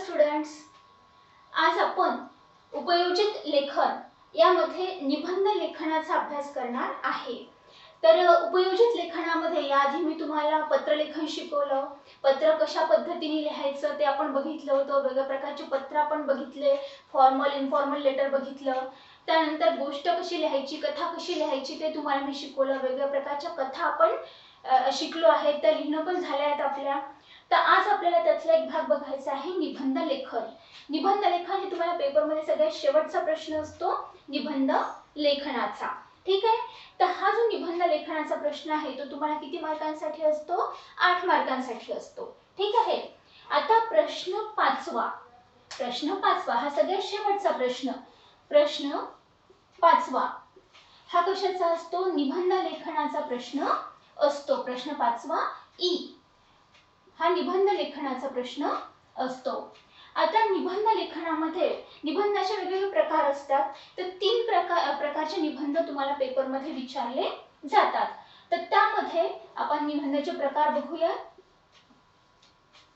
Students, आज आपण उपयोजित लेखन यामध्ये निबंध लेखनाचा अभ्यास करणार आहे। तर उपयोजित लेखनामध्ये याआधी मी तुम्हाला पत्रलेखन शिकवलं, पत्र कशा पद्धतीने लिहायचं ते आपण बघितलं होतं, वेगवेगळ्या प्रकारचे पत्र आपण बघितले, फॉर्मल इनफॉर्मल लेटर बघितलं, त्यानंतर गोष्ट कशी लिहायची, कथा कशी लिहायची ते तुम्हाला मी शिकवलं, वेगवेगळ्या प्रकारच्या कथा आपण शिकलो आहे, त्या लिहिणं पण झाल्या आहेत आपल्या। तर आज आपल्याला त्यातला एक भाग बघायचा आहे निबंध लेखन। निबंध लेखन हे तुम्हाला पेपरमध्ये सगळ्यात शेवटचा प्रश्न असतो निबंध लेखनाचा, ठीक आहे। तर हा जो निबंध लेखनाचा प्रश्न आहे तो तुम्हाला किती मार्कांसाठी असतो? 8 मार्कांसाठी असतो, ठीक आहे। आता प्रश्न पाचवा हा सगळ्यात शेवटचा प्रश्न, प्रश्न पाचवा हा कशाचा असतो? निबंध लेखनाचा प्रश्न असतो। प्रश्न पाचवा ई हा निबंध लेखनाचा प्रश्न असतो। आता निबंध लेखनामध्ये निबंधाचे वेगवेगळे प्रकार असतात, तर 3 प्रकारचे निबंध तुम्हाला पेपरमध्ये विचारले जातात। तर त्यामध्ये आपण निबंधाचे प्रकार बघूया।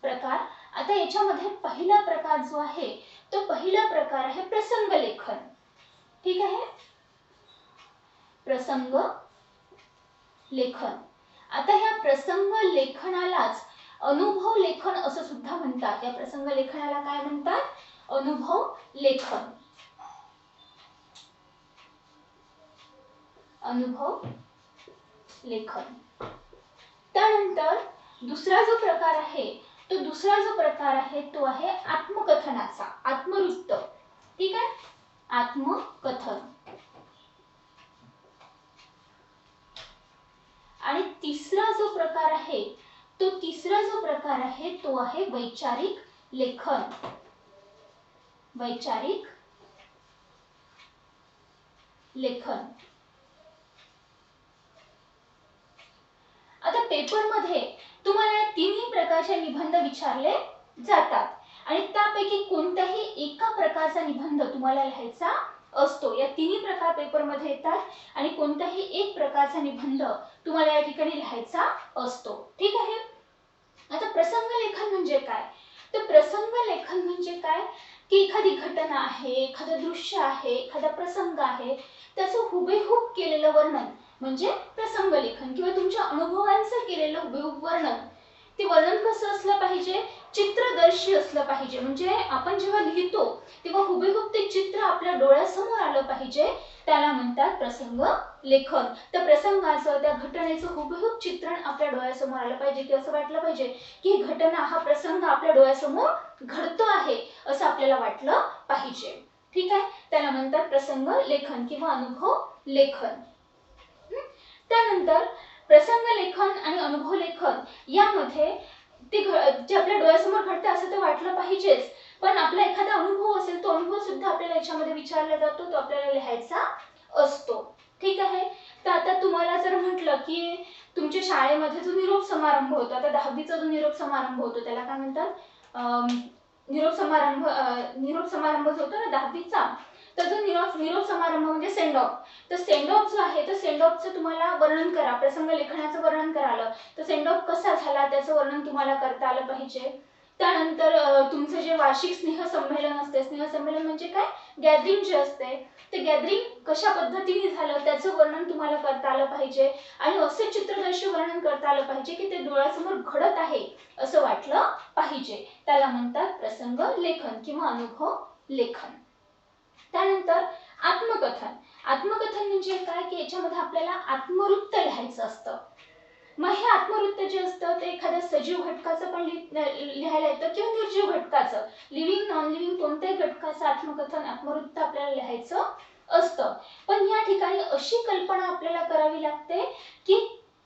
आता याच्यामध्ये पहिला प्रकार जो आहे तो पहिला प्रकार आहे प्रसंग लेखन, ठीक आहे। प्रसंग लेखन। आता ह्या प्रसंग लेखनालाच अनुभव लेखन असं सुद्धा म्हणतात। या प्रसंग लेखनाला काय म्हणतात? अनुभव लेखन। अनुभव लेखन। त्यानंतर दुसरा जो प्रकार आहे तो आहे आत्मकथनाचा, आत्मवृत्त, ठीक आहे, आत्मकथन। आणि तिसरा जो प्रकार आहे तो आहे वैचारिक लेखन, वैचारिक लेखन। आता पेपरमध्ये तुम्हाला या तिन्ही प्रकारचे निबंध विचारले जातात आणि त्यापैकी कोणत्याही एका प्रकारचा निबंध तुम्हाला लिहायचा असतो। या तिन्ही प्रकार पेपरमध्ये येतात आणि कोणत्याही एक प्रकारचा निबंध तुम्हाला या ठिकाणी लिहायचा असतो, ठीक आहे। आता प्रसंग लेखन म्हणजे काय? तर प्रसंग लेखन म्हणजे काय की एखादी घटना आहे, एखादं दृश्य आहे, एखादा प्रसंग आहे, त्याचं हुबेहूब केलेलं वर्णन म्हणजे प्रसंग लेखन किंवा तुमच्या अनुभवांचं केलेलं हुबेहूब वर्णन। ते वर्णन कसं असलं पाहिजे? चित्रदर्शी असलं पाहिजे, म्हणजे आपण जेव्हा लिहितो तेव्हा हुबेहूब ते चित्र आपल्या डोळ्यासमोर आलं पाहिजे, त्याला म्हणतात प्रसंग लेखन। त्या प्रसंगाचं, त्या घटनेचं हुबेहूब चित्रण आपल्या डोळ्यासमोर आलं पाहिजे की असं वाटलं पाहिजे की ही घटना, हा प्रसंग आपल्या डोळ्यासमोर घडतो आहे असं आपल्याला वाटलं पाहिजे, ठीक आहे। त्याला म्हणतात प्रसंग लेखन किंवा अनुभव लेखन। त्यानंतर प्रसंग लेखन आणि अनुभव लेखन यामध्ये ते जे आपल्या डोळ्यासमोर घडतं असं तर वाटलं पाहिजेच, पण आपला एखादा अनुभव असेल तो अनुभव सुद्धा आपल्याला याच्यामध्ये विचारला जातो, तो आपल्याला लिहायचा असतो, ठीक आहे। तर आता तुम्हाला जर म्हटलं की तुमच्या शाळेमध्ये जो निरोप समारंभ होतो, आता 10वीचा जो निरोप समारंभ होतो त्याला काय म्हणतात? निरोप समारंभ जो होतो ना 10वीचा, तर जो निरोप समारंभ म्हणजे सेंड ऑफ, तर सेंड ऑफ जो आहे तर सेंड ऑफचं तुम्हाला वर्णन करा, प्रसंग लेखनाचं वर्णन करायला, तर सेंड ऑफ कसा झाला त्याचं वर्णन तुम्हाला करता आलं पाहिजे। त्यानंतर तुमचं जे वार्षिक स्नेहसंमेलन असते, स्नेहसंमेलन म्हणजे काय? गॅदरिंग जे असते, ते गॅदरिंग कशा पद्धतीने झालं त्याचं वर्णन तुम्हाला करता आलं पाहिजे आणि असे चित्रदर्शी वर्णन करता आलं पाहिजे की ते डोळ्यासमोर घडत आहे असं वाटलं पाहिजे, त्याला म्हणतात प्रसंग लेखन किंवा अनुभव लेखन। त्यानंतर आत्मकथन। आत्मकथन म्हणजे काय की याच्यामध्ये आपल्याला आत्मवृत्त लिहायचं असतं। मग हे आत्मवृत्त जे असतं ते एखाद्या सजीव घटकाचं पण लिहायला येतं किंवा निर्जीव घटकाचं, लिव्हिंग नॉन लिव्हिंग कोणत्याही घटकाचं आत्मकथन, आत्मवृत्त आपल्याला लिहायचं असतं। पण या ठिकाणी अशी कल्पना आपल्याला करावी लागते की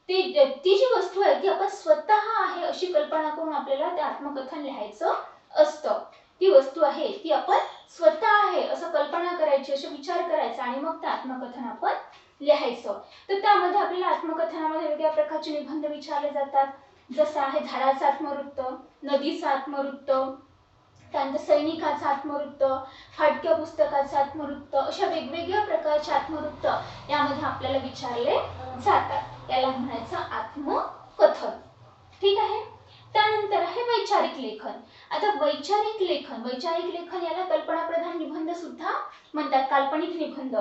ती जी वस्तू आहे ती आपण स्वतः आहे अशी कल्पना करून आपल्याला ते आत्मकथन लिहायचं असतं। ती वस्तू आहे ती आपण स्वतः आहे असं कल्पना करायची, असे विचार करायचा आणि मग ते आत्मकथन आपण लिहायचं। तर त्यामध्ये आपल्याला आत्मकथनामध्ये वेगळ्या प्रकारचे निबंध विचारले जातात, जसं आहे झाडाचं आत्मवृत्त, नदीचं आत्मवृत्त, त्यानंतर सैनिकाचं आत्मवृत्त, फाटक्या पुस्तकाचं आत्मवृत्त, अशा वेगवेगळ्या प्रकारचे आत्मवृत्त यामध्ये आपल्याला विचारले जातात, याला म्हणायचं आत्मकथन, ठीक आहे। त्यानंतर आहे वैचारिक लेखन. आता वैचारिक लेखन याला कल्पनाप्रधान निबंध सुद्धा म्हणतात, काल्पनिक निबंध.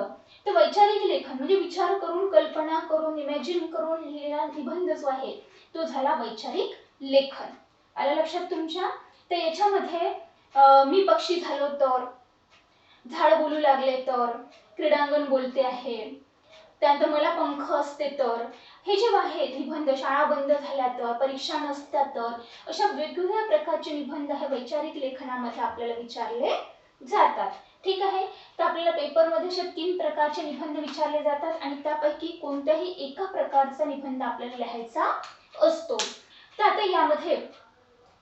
तर वैचारिक लेखन म्हणजे विचार करून, कल्पना करून, इमॅजिन करून लिहिलेला निबंध जो आहे तो झाला वैचारिक लेखन. आलं लक्षात तुमच्या? तर याच्यामध्ये मी पक्षी झालो तर, झाड बोलू लागले तर, क्रीडांगण बोलते आहे, त्यानंतर मला पंख असते तर, हे जे आहेत निबंध, शाळा बंद झाल्या तर, परीक्षा नसत्या तर, अशा वेगवेगळ्या प्रकारचे निबंध हे वैचारिक लेखनामध्ये आपल्याला विचारले जातात. ठीक आहे. तर आपल्याला पेपरमध्ये अशा 3 प्रकारचे निबंध विचारले जातात आणि त्यापैकी कोणत्याही एका प्रकारचा निबंध आपल्याला लिहायचा असतो. तर आता यामध्ये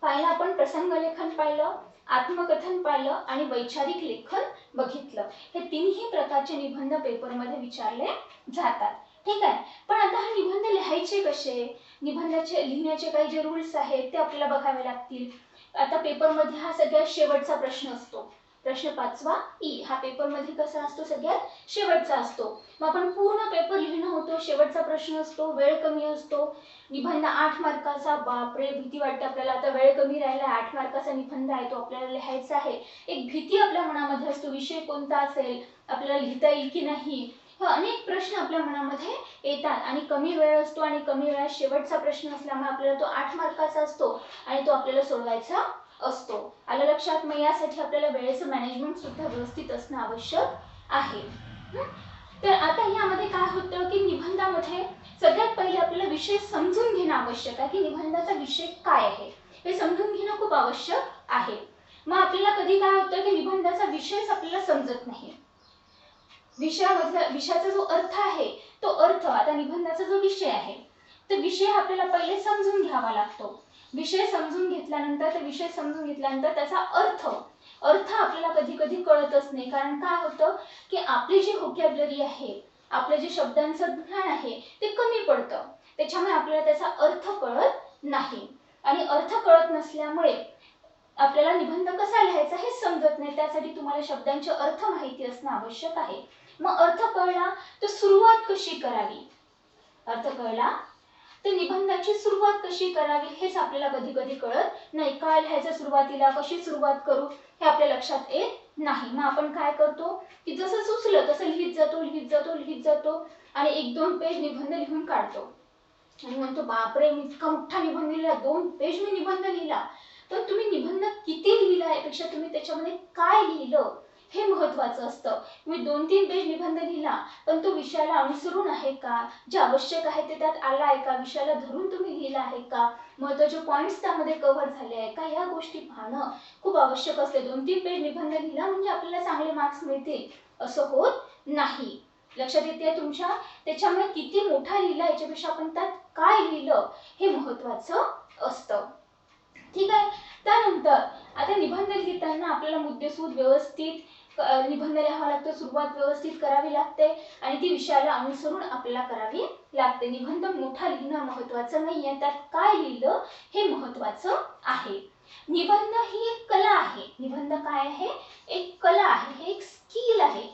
पाहिलं आपण, प्रसंग लेखन पाहिलं, आत्मकथन पाहिलं आणि वैचारिक लेखन बघितलं. हे तिन्ही प्रकारचे निबंध पेपरमध्ये विचारले जातात. ठीक आहे. पण आता हा निबंध लिहायचे कसे, निबंधाचे लिहिण्याचे काही जे रूल्स आहेत ते आपल्याला बघावे लागतील. आता पेपरमध्ये हा सगळ्यात शेवटचा प्रश्न असतो. प्रश्न 5वा ई हा पेपरमध्ये कसा असतो, सगळ्यात शेवटचा असतो. मग आपण पूर्ण पेपर लिहिणं होतो, शेवटचा प्रश्न असतो, वेळ कमी असतो. निबंध 8 मार्काचा, बापरे भीती वाटते आपल्याला, आता वेळ कमी राहिला, 8 मार्काचा निबंध आहे तो आपल्याला लिहायचा आहे. एक भीती आपल्या मनामध्ये असतो, विषय कोणता असेल, आपल्याला लिहिता येईल की नाही, हे अनेक प्रश्न आपल्या मनामध्ये येतात. आणि कमी वेळ असतो आणि कमी वेळात शेवटचा प्रश्न असल्यामुळे आपल्याला तो 8 मार्काचा असतो आणि तो आपल्याला सोडवायचा असतो. आलं लक्षात? मग यासाठी आपल्याला वेळेचं मॅनेजमेंट सुद्धा व्यवस्थित असणं आवश्यक आहे. तर आता यामध्ये काय होतं की निबंधामध्ये सगळ्यात पहिले आपल्याला विषय समजून घेणं आवश्यक आहे की निबंधाचा विषय काय आहे हे समजून घेणं खूप आवश्यक आहे. मग आपल्याला कधी काय होतं की निबंधाचा विषयच आपल्याला समजत नाही. विषयाचा जो अर्थ आहे तो अर्थ, आता निबंधाचा जो विषय आहे तो विषय आपल्याला पहिले समजून घ्यावा लागतो. विषय समजून घेतल्यानंतर त्याचा अर्थ आपल्याला कधी कधी कळतच नाही. कारण काय होतं की आपली जी व्होकॅब्युलरी आहे, आपलं जे शब्दांचं ज्ञान आहे ते कमी पडतं, त्याच्यामुळे आपल्याला त्याचा अर्थ कळत नाही. आणि अर्थ कळत नसल्यामुळे आपल्याला निबंध कसा लिहायचा हे समजत नाही. त्यासाठी तुम्हाला शब्दांचे अर्थ माहिती असणं आवश्यक आहे. मग अर्थ कळला तर सुरुवात कशी करावी, अर्थ कळला तर निबंधाची सुरुवात कशी करावी हेच आपल्याला कधी कधी कळत नाही. काय लिहायचं सुरुवातीला, कशी सुरुवात करू हे आपल्या लक्षात येत नाही. मग आपण काय करतो की जसं सुचलं तसं लिहित जातो आणि 1-2 पेज निबंध लिहून काढतो आणि म्हणतो बापरे मी इतका मोठा निबंध लिहिला, 2 पेज मी निबंध लिहिला. पण तुम्ही निबंध किती लिहिला यापेक्षा तुम्ही त्याच्यामध्ये काय लिहिलं हे महत्त्वाचं असतं. तुम्ही 2-3 पेज निबंध लिहिला पण तो विषयाला अनुसरून आहे का, जे आवश्यक आहे ते त्यात आलं आहे का, विषयाला धरून तुम्ही लिहिला आहे का, महत्त्वाचे पॉईंट्स त्यामध्ये कव्हर झाले आहे का, ह्या गोष्टी पाहणं खूप आवश्यक असते. 2-3 पेज निबंध लिहिला म्हणजे आपल्याला चांगले मार्क्स मिळतील असं होत नाही. लक्षात येते तुमच्या? त्याच्यामुळे किती मोठा लिहिला याच्यापेक्षा आपण त्यात काय लिहिलं हे महत्त्वाचं असतं. ठीक आहे. त्यानंतर आता निबंध लिहिताना आपल्याला मुद्देसूद व्यवस्थित निबंध लिहावा लागतो, सुरुवात व्यवस्थित करावी लागते आणि ती विषयाला अनुसरून आपल्याला करावी लागते. निबंध मोठा लिहिणं महत्त्वाचं नाहीये, त्यात काय लिहिलं हे महत्त्वाचं आहे. निबंध ही एक कला आहे. निबंध काय आहे? एक कला आहे, हे एक स्किल आहे.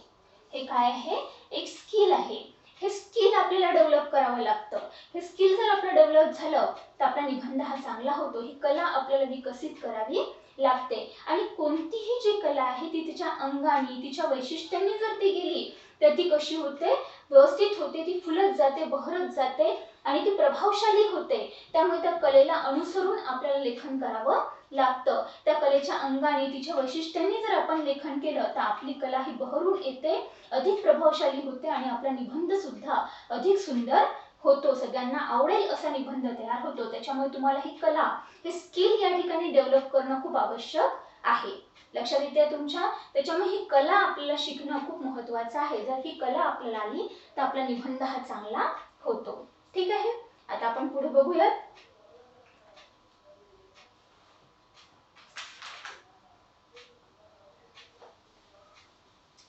हे काय आहे? एक स्किल आहे. हे स्किल आपल्याला डेव्हलप करावं लागतं. हे स्किल जर आपलं डेव्हलप झालं तर आपला निबंध हा चांगला होतो. ही कला आपल्याला विकसित करावी लागते आणि कोणतीही जी कला आहे ती तिच्या अंगाने, तिच्या वैशिष्ट्यांनी जर ती गेली तर ती कशी होते? व्यवस्थित होते, ती फुलत जाते, बहरत जाते आणि ती प्रभावशाली होते. त्यामुळे त्या कलेला अनुसरून आपल्याला लेखन करावं लागतं. त्या कलेच्या अंगाने, तिच्या वैशिष्ट्यांनी जर आपण लेखन केलं तर आपली कला ही बहरून येते, अधिक प्रभावशाली होते आणि आपला निबंध सुद्धा अधिक सुंदर होतो, सगळ्यांना आवडेल असा निबंध तयार होतो. त्याच्यामुळे तुम्हाला ही कला, हे स्किल या ठिकाणी डेव्हलप करणं खूप आवश्यक आहे. लक्षात येते तुमच्या? त्याच्यामुळे ही कला आपल्याला शिकणं खूप महत्त्वाचं आहे. जर ही कला आपल्याला आली तर आपला निबंध हा चांगला होतो. ठीक आहे. आता आपण पुढे बघूयात.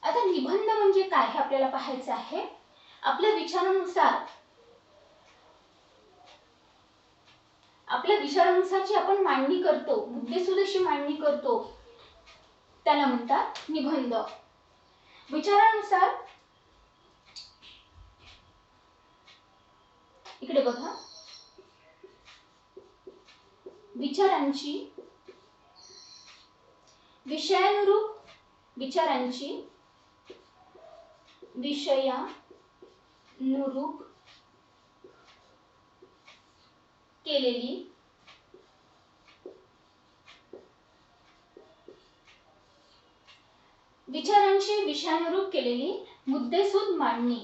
आता निबंध म्हणजे काय हे आपल्याला पाहायचं आहे. आपल्या विचारानुसार जी आपण मांडणी करतो, मुद्देसूद अशी मांडणी करतो त्याला म्हणतात निबंध. विचारानुसार इकडे बघा, विचारांची विषयानुरूप केलेली मुद्देसूद मांडणी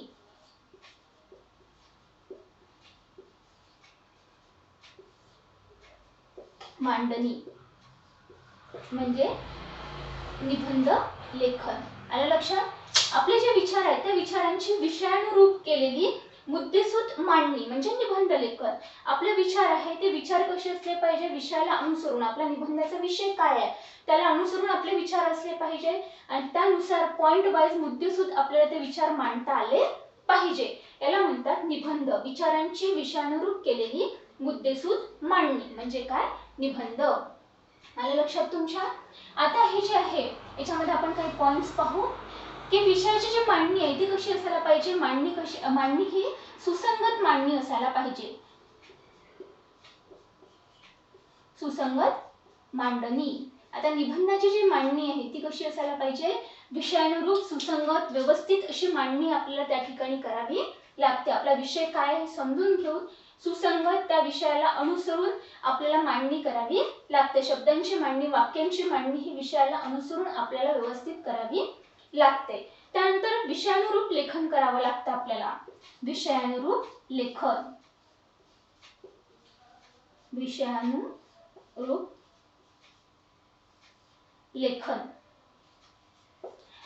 म्हणजे निबंध लेखन। आलं लक्षात? आपले जे विचार आहेत त्या विचारांची विषयानुरूप केलेली मुद्देसूद मांडणी म्हणजे निबंध लेखन। आपले विचार आहे ते विचार कसे असले पाहिजे, विषयाला अनुसरून, आपला निबंधाचा विषय काय आहे त्याला अनुसरून आपले विचार असले पाहिजे आणि त्यानुसार पॉइंट वाईज मुद्देसूद आपल्याला ते विचार मांडता आले पाहिजे। याला म्हणतात निबंध। विचारांची विषयानुरूप केलेली मुद्देसूद मांडणी म्हणजे काय? निबंध। आलं लक्षात तुमच्या? आता हे जे आहे याच्यामध्ये आपण काही पॉइंट्स पाहू की विषयाची जी मांडणी आहे ती कशी असायला पाहिजे। मांडणी ही सुसंगत मांडणी असायला पाहिजे। सुसंगत मांडणी। आता निबंधाची जी मांडणी आहे ती कशी असायला पाहिजे? विषयानुरूप, सुसंगत, व्यवस्थित अशी मांडणी आपल्याला त्या ठिकाणी करावी लागते। आपला विषय काय आहे समजून घेऊन सुसंगत त्या विषयाला अनुसरून आपल्याला मांडणी करावी लागते। शब्दांची मांडणी, वाक्यांची मांडणी ही विषयाला अनुसरून आपल्याला व्यवस्थित करावी लागते। त्यानंतर विषयानुरूप लेखन करावं लागतं आपल्याला। विषयानुरूप लेखन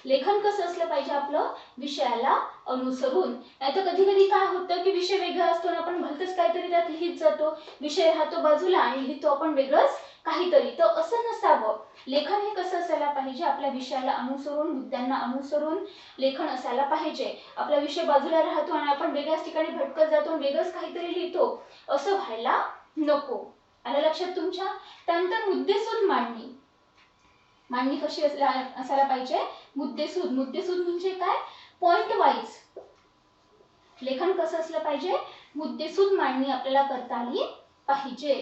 लेखन कसं असलं पाहिजे आपलं? विषयाला अनुसरून। नाहीतर कधी कधी काय होतं की विषय वेगळा असतो आणि आपण भलतंच काहीतरी त्यात लिहित जातो, विषय राहतो बाजूला आणि लिहितो आपण वेगळंच काहीतरी। तर असं नसावं। लेखन हे कसं असायला पाहिजे? आपल्या विषयाला अनुसरून, मुद्द्यांना अनुसरून लेखन असायला पाहिजे। आपला विषय बाजूला राहतो आणि आपण वेगळ्याच ठिकाणी भटकत जातो, वेगळंच काहीतरी लिहितो, असं व्हायला नको। आलं लक्षात तुमच्या? त्यानंतर मुद्देसूद मांडणी। मांडणी कशी असायला पाहिजे? मुद्देसूद म्हणजे काय? पॉइंट वाईज लेखन कसं असलं पाहिजे? मुद्देसूद मांडणी आपल्याला करता आली पाहिजे।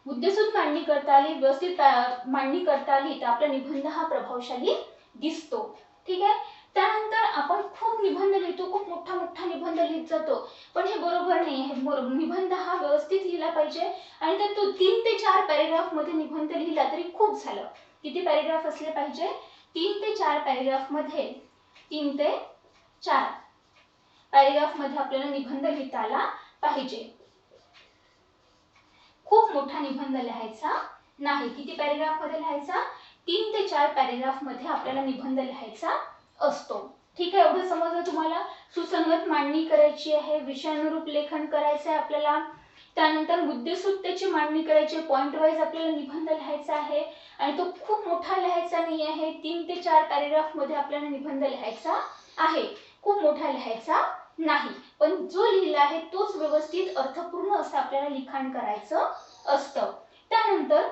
मुद्देसूद मांडणी करता आली, व्यवस्थित मांडणी करता आली तर आपला निबंध हा प्रभावशाली दिसतो। ठीक आहे? त्यानंतर आपण खूप निबंध लिहितो, खूप मोठा निबंध लिहित जातो, पण हे बरोबर नाही आहे। निबंध हा व्यवस्थित लिहिला पाहिजे आणि त्यात 3 ते 4 पॅरेग्राफ मध्ये निबंध लिहिला तरी खूप झालं। किती पॅरेग्राफ असले पाहिजे? 3 ते 4 पॅरेग्राफ मध्ये 3 ते 4 पॅरेग्राफ मध्ये आपल्याला निबंध लिहिता आला पाहिजे। खूप मोठा निबंध लिहायचा नाही। किती पॅरेग्राफ मध्ये लिहायचा? 3 ते 4 पॅरेग्राफ मध्ये आपल्याला निबंध लिहायचा असतो। ठीक आहे? एवढं समजलं तुम्हाला? सुसंगत मांडणी करायची आहे, विषयानुरूप लेखन करायचं आहे आपल्याला, त्यानंतर मुद्देसूद त्याची मांडणी करायची, पॉइंट वाईज आपल्याला निबंध लिहायचा आहे आणि तो खूप मोठा लिहायचा नाही आहे। 3 ते 4 पॅरेग्राफ मध्ये आपल्याला निबंध लिहायचा आहे, खूप मोठा लिहायचा नाही, पण जो लिहिला आहे तोच व्यवस्थित अर्थपूर्ण असं आपल्याला लिखाण करायचं असतं। त्यानंतर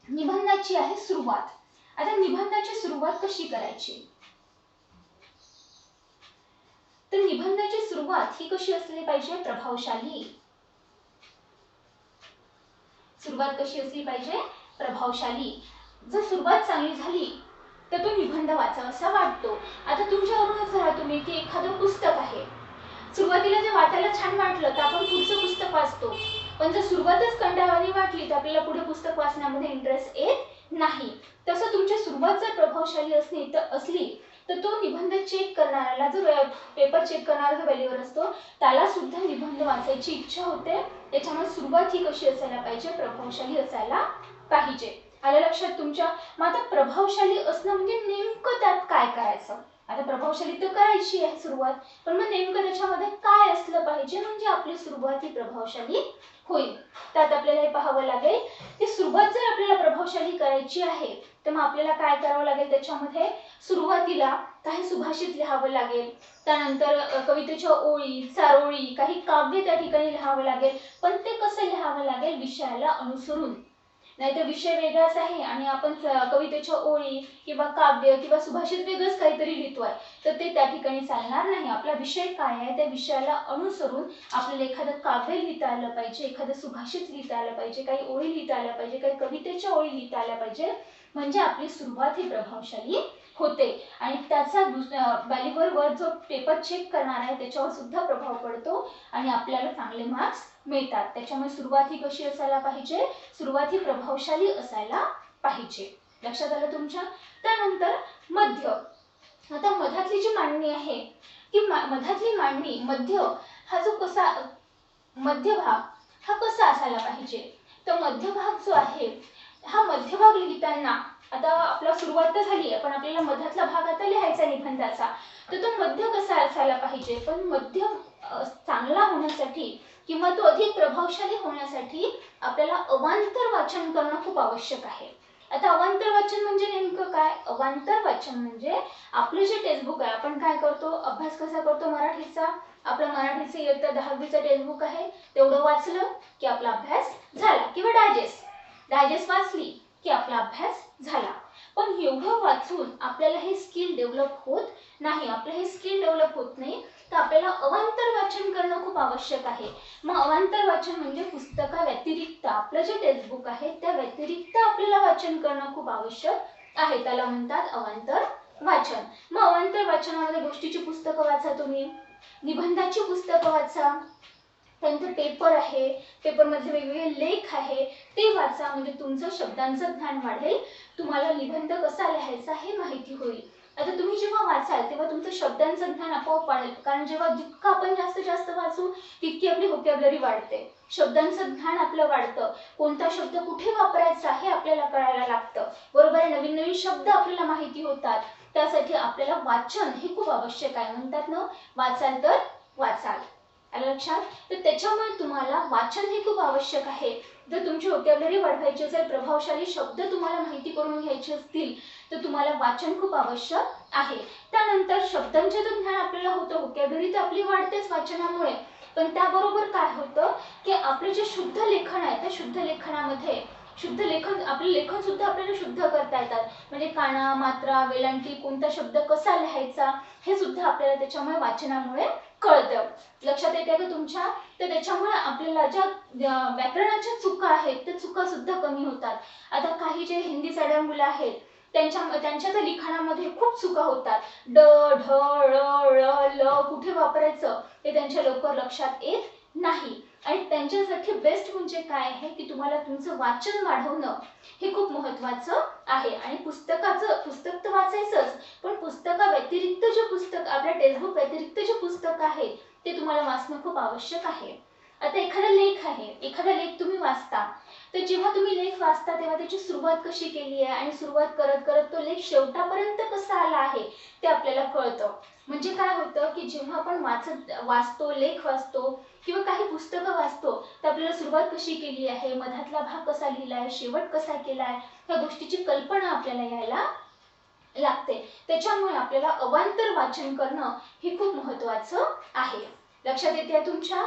निबंधाची आहे सुरुवात। आता निबंधाची सुरुवात कशी करायची? तर निबंधाची सुरुवात ही कशी असली पाहिजे? प्रभावशाली। सुरुवात कशी असली पाहिजे? प्रभावशाली। जर सुरुवात चांगली झाली तर तो निबंध वाचावासा वाटतो। आता तुमच्यावरूनच धरा तुम्ही की एखादं पुस्तक आहे, सुरुवातीला जे वाचायला छान वाटलं तर आपण पुढचं पुस्तक वाचतो, पण जर सुरुवातच कंटाळवाणी वाटली तर आपल्याला पुढे पुस्तक वाचण्यामध्ये इंटरेस्ट येत नाही। तसं तुमची सुरुवात जर प्रभावशाली असली तर तो निबंध चेक करणाऱ्याला, जो पेपर चेक करणारा जो व्हॅल्यूअर असतो त्याला सुद्धा निबंध वाचायची इच्छा होते। त्याच्यामुळे सुरुवात ही कशी असायला पाहिजे? प्रभावशाली असायला पाहिजे। आलं लक्षात तुमच्या? मग आता प्रभावशाली असणं म्हणजे नेमकं त्यात काय करायचं? आता प्रभावशाली तर करायची आहे सुरुवात, पण मग नेमकं त्याच्यामध्ये काय असलं पाहिजे म्हणजे आपली सुरुवात ही प्रभावशाली होईल? त्यात आपल्याला हे पाहावं लागेल की सुरुवात जर आपल्याला प्रभावशाली करायची आहे तर मग आपल्याला काय करावं लागेल? त्याच्यामध्ये सुरुवातीला काही सुभाषित लिहावं लागेल, त्यानंतर कवितेच्या ओळी, चारोळी, काही काव्य त्या ठिकाणी लिहावं लागेल, पण ते कसं लिहावं लागेल? विषयाला अनुसरून। नाहीतर विषय वेगळाच आहे आणि आपण कवितेच्या ओळी किंवा काव्य किंवा सुभाषित वेगळंच काहीतरी लिहितोय, तर ते त्या ठिकाणी चालणार नाही. आपला विषय काय आहे त्या विषयाला अनुसरून आपल्याला एखादं काव्य लिहिता आलं पाहिजे, एखादं सुभाषित लिहिता आलं पाहिजे, काही ओळी लिहिता आल्या पाहिजे, काही कवितेच्या ओळी लिहिता आल्या पाहिजे, म्हणजे आपली सुरुवात ही प्रभावशाली होते. आणि त्याचा व्हॅल्यूवर जो पेपर चेक करणार आहे त्याच्यावर सुद्धा प्रभाव पडतो आणि आपल्याला चांगले मार्क्स मिळतात. त्याच्यामुळे सुरुवात ही कशी असायला पाहिजे, सुरुवात ही प्रभावशाली असायला पाहिजे. लक्षात आलं तुमच्या? त्यानंतर मध्य. आता मधातली जी मांडणी आहे की मधातली मांडणी, मध्य हा जो कसा, मध्यभाग हा कसा असायला पाहिजे, तर मध्यभाग जो आहे हा मध्यभाग लिहिताना, आता आपला सुरुवात तर झाली आहे पण आपल्याला मधातला भाग आता लिहायचा निबंधाचा, तर तो मध्य कसा असायला पाहिजे. पण मध्य चांगला होण्यासाठी किंवा तो अधिक प्रभावशाली होण्यासाठी आपल्याला अवांतर वाचन करणं खूप आवश्यक आहे. आता अवांतर वाचन म्हणजे नेमकं काय? अवांतर वाचन म्हणजे आपलं जे टेक्स्टबुक आहे, आपण काय करतो, अभ्यास कसा करतो मराठीचा, आपलं मराठीचं इयत्ता 10वीचं टेक्स्टबुक आहे तेवढं वाचलं की आपला अभ्यास झाला, किंवा डायजेस्ट वाचली की आपला अभ्यास झाला. पण एवढं वाचून आपल्याला हे स्किल डेव्हलप होत नाही. आपलं हे स्किल डेव्हलप होत नाही, तर आपल्याला अवांतर वाचन करणं खूप आवश्यक आहे. मग अवांतर वाचन म्हणजे पुस्तका व्यतिरिक्त आपलं जे टेक्स्टबुक आहे त्या व्यतिरिक्त आपल्याला वाचन करणं खूप आवश्यक आहे. त्याला म्हणतात अवांतर वाचन. मग अवांतर वाचनामध्ये गोष्टीची पुस्तकं वाचा, तुम्ही निबंधाची पुस्तकं वाचा, त्यानंतर पेपर आहे, पेपरमध्ये वेगवेगळे लेख आहे ते वाचा, म्हणजे तुमचं शब्दांचं ज्ञान वाढेल, तुम्हाला निबंध कसा लिहायचा हे माहिती होईल. आता तुम्ही जेव्हा वाचाल तेव्हा तुमचं शब्दांचं ज्ञान आपोआप वाढेल, कारण जेव्हा जितकं आपण जास्तीत जास्त वाचू तितकी आपली व्होकॅब्युलरी वाढते, शब्दांचं ज्ञान आपलं वाढतं, कोणता शब्द कुठे वापरायचा हे आपल्याला कळायला लागतं, बरोबर आहे. नवीन नवीन शब्द आपल्याला माहिती होतात, त्यासाठी आपल्याला वाचन हे खूप आवश्यक आहे. म्हणतात ना, वाचाल तर वाचाल. आलं लक्षात? तर त्याच्यामुळे तुम्हाला वाचन हे खूप आवश्यक आहे. जर तुमची व्होकॅब्युलरी वाढवायची असेल, प्रभावशाली शब्द तुम्हाला माहिती करून घ्यायचे असतील, तर तुम्हाला वाचन खूप आवश्यक आहे. त्यानंतर शब्दांचे तर ज्ञान आपल्याला होतं, व्होकॅब्युलरी तर आपली वाढतेच वाचनामुळे, पण त्याबरोबर काय होतं की आपले जे शुद्ध लेखन आहे त्या शुद्ध लेखनामध्ये शुद्ध लेखन, आपलं लेखन सुद्धा आपल्याला शुद्ध करता येतात, म्हणजे काना, मात्रा, वेलांटी, कोणता शब्द कसा लिहायचा हे सुद्धा आपल्याला त्याच्यामुळे वाचनामुळे कळतं. लक्षात येते का तुमच्या? तर त्याच्यामुळे आपल्याला ज्या व्याकरणाच्या चुका आहेत त्या चुका सुद्धा कमी होतात. आता काही जे हिंदी साड्या मुलं आहेत त्यांच्या त्या लिखाणामध्ये खूप चुका होतात, ड, ढ, ळ, ळ, ल कुठे वापरायचं ते त्यांच्या लवकर लक्षात येत नाही. आणि त्यांच्यासाठी बेस्ट म्हणजे काय आहे की तुम्हाला तुमचं वाचन वाढवणं हे खूप महत्त्वाचं आहे. आणि पुस्तक तर वाचायचंच, पण पुस्तका व्यतिरिक्त जे पुस्तक, आपल्या टेक्स्टबुक व्यतिरिक्त जे पुस्तक आहे ते तुम्हाला वाचणं खूप आवश्यक आहे. आता एखादा लेख आहे, एखादा लेख तुम्ही वाचता, तर जेव्हा तुम्ही लेख वाचता तेव्हा त्याची सुरुवात कशी केली आहे आणि सुरुवात करत करत तो लेख शेवटापर्यंत कसा आला आहे ते आपल्याला कळतं. म्हणजे काय होतं की जेव्हा आपण वाचतो, लेख वाचतो किंवा काही पुस्तकं वाचतो, तर आपल्याला सुरुवात कशी केली आहे, मधातला भाग कसा लिहिलाय, शेवट कसा केलाय, त्या गोष्टीची कल्पना आपल्याला यायला लागते. त्याच्यामुळे आपल्याला अवांतर वाचन करणं हे खूप महत्त्वाचं आहे. लक्षात येते तुमच्या?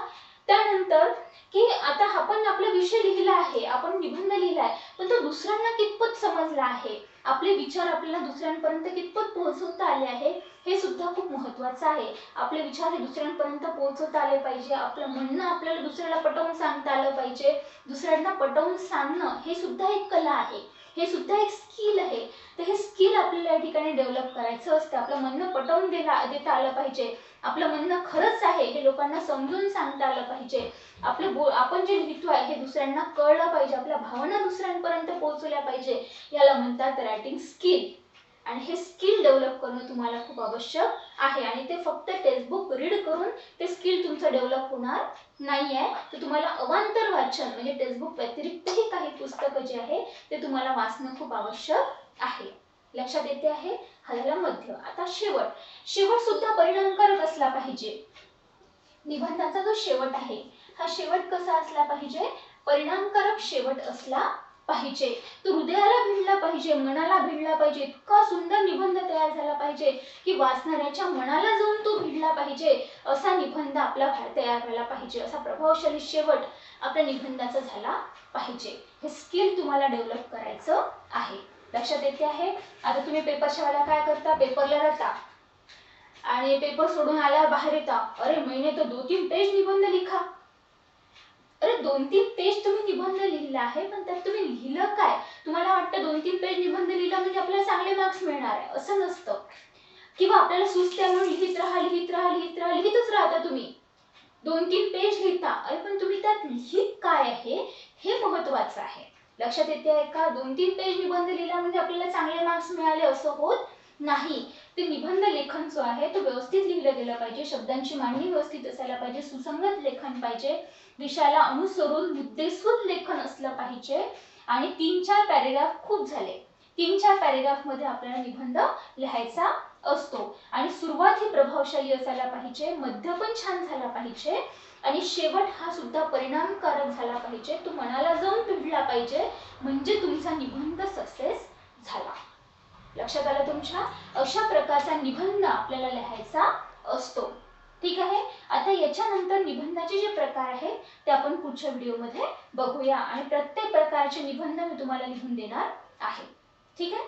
त्यानंतर की आता आपण आपला विषय लिहिला आहे, आपण निबंध लिहिलाय, पण तो दुसऱ्यांना कितपत समजला आहे, आपले विचार आपल्याला दुसऱ्यांपर्यंत कितपत पोहोचवता आले आहे हे सुद्धा खूप महत्त्वाचं आहे. आपले विचार हे दुसऱ्यांपर्यंत पोहोचवता आले पाहिजे, आपलं म्हणणं आपल्याला दुसऱ्याला पटवून सांगता आलं पाहिजे. दुसऱ्यांना पटवून सांगणं हे सुद्धा एक कला आहे, हे सुद्धा एक स्किल आहे. तर हे स्किल आपल्याला या ठिकाणी डेव्हलप करायचं असतं. आपलं म्हणणं पटवून देता आलं पाहिजे, आपलं म्हणणं खरंच आहे हे लोकांना समजून सांगता आलं पाहिजे, आपण जे लिहितोय हे दुसऱ्यांना कळलं पाहिजे, आपल्या भावना दुसऱ्यांपर्यंत पोहोचवल्या पाहिजे. याला म्हणतात रायटिंग स्किल. आणि हे स्किल डेव्हलप करणं तुम्हाला खूप आवश्यक आहे. आणि ते फक्त टेक्स्टबुक रीड करून ते स्किल तुमचं डेव्हलप होणार नाही आहे. तर तुम्हाला अवांतर वाचन म्हणजे टेक्स्टबुक व्यतिरिक्तही काही पुस्तकं जे आहे ते तुम्हाला वाचणं खूप आवश्यक आहे. लक्षात येते आहे? हा झाला मध्य. आता शेवट सुद्धा परिणामकारक असला पाहिजे. निबंधाचा जो शेवट आहे हा शेवट कसा असला पाहिजे, परिणामकारक शेवट असला पाहिजे. तो हृदयाला भिडला पाहिजे, मनाला भिडला पाहिजे, इतका सुंदर निबंध तयार झाला पाहिजे की वाचणाऱ्याच्या मनाला जाऊन तो भिडला पाहिजे, असा निबंध आपला तयार व्हायला पाहिजे, असा प्रभावशाली शेवट आपल्या निबंधाचा झाला पाहिजे. हे स्किल तुम्हाला डेव्हलप करायचं आहे. लक्षात येते आहे. आता तुम्ही पेपरच्या वेळेला काय करता, पेपरला जाता आणि पेपर सोडून आल्यावर बाहेर येता, अरे मैंने तो 2-3 पेज निबंध लिखा. अरे 2-3 पेज तुम्ही निबंध लिहिला आहे, पण त्यात तुम्ही लिहिलं काय? तुम्हाला वाटतं 2-3 पेज निबंध लिहिला म्हणजे आपल्याला चांगले मार्क्स मिळणार आहे, असं नसतं. किंवा आपल्याला सुचते म्हणून लिहितच राहता तुम्ही. 2-3 पेज लिहिता, अरे पण तुम्ही त्यात लिहित काय आहे हे महत्त्वाचं आहे. लक्षात येते आहे का? 2-3 पेज निबंध लिहिला म्हणजे आपल्याला चांगले मार्क्स मिळाले असं होत नाही. ते निबंध लेखन जो आहे तो व्यवस्थित लिहिलं गेलं पाहिजे, शब्दांची मांडणी व्यवस्थित असायला पाहिजे, सुसंगत लेखन पाहिजे, विषयाला अनुसरून मुद्देसूद लेखन असलं पाहिजे. आणि 3-4 पॅरेग्राफ खूप झाले. 3-4 पॅरेग्राफ मध्ये आपल्याला निबंध लिहायचा असतो. आणि सुरुवात ही प्रभावशाली असायला पाहिजे, मध्य पण छान झाला पाहिजे आणि शेवट हा सुद्धा परिणामकारक झाला पाहिजे. तो मनाला जाऊन भिडला पाहिजे, म्हणजे तुमचा निबंध सक्सेस झाला. लक्षात आलं तुमच्या? अशा प्रकारचा निबंध आपल्याला लिहायचा असतो. ठीक आहे. आता याच्यानंतर निबंधाचे जे प्रकार आहेत ते आपण पुढच्या व्हिडिओमध्ये बघूया आणि प्रत्येक प्रकारचे निबंध मी तुम्हाला लिहून देणार आहे. ठीक आहे.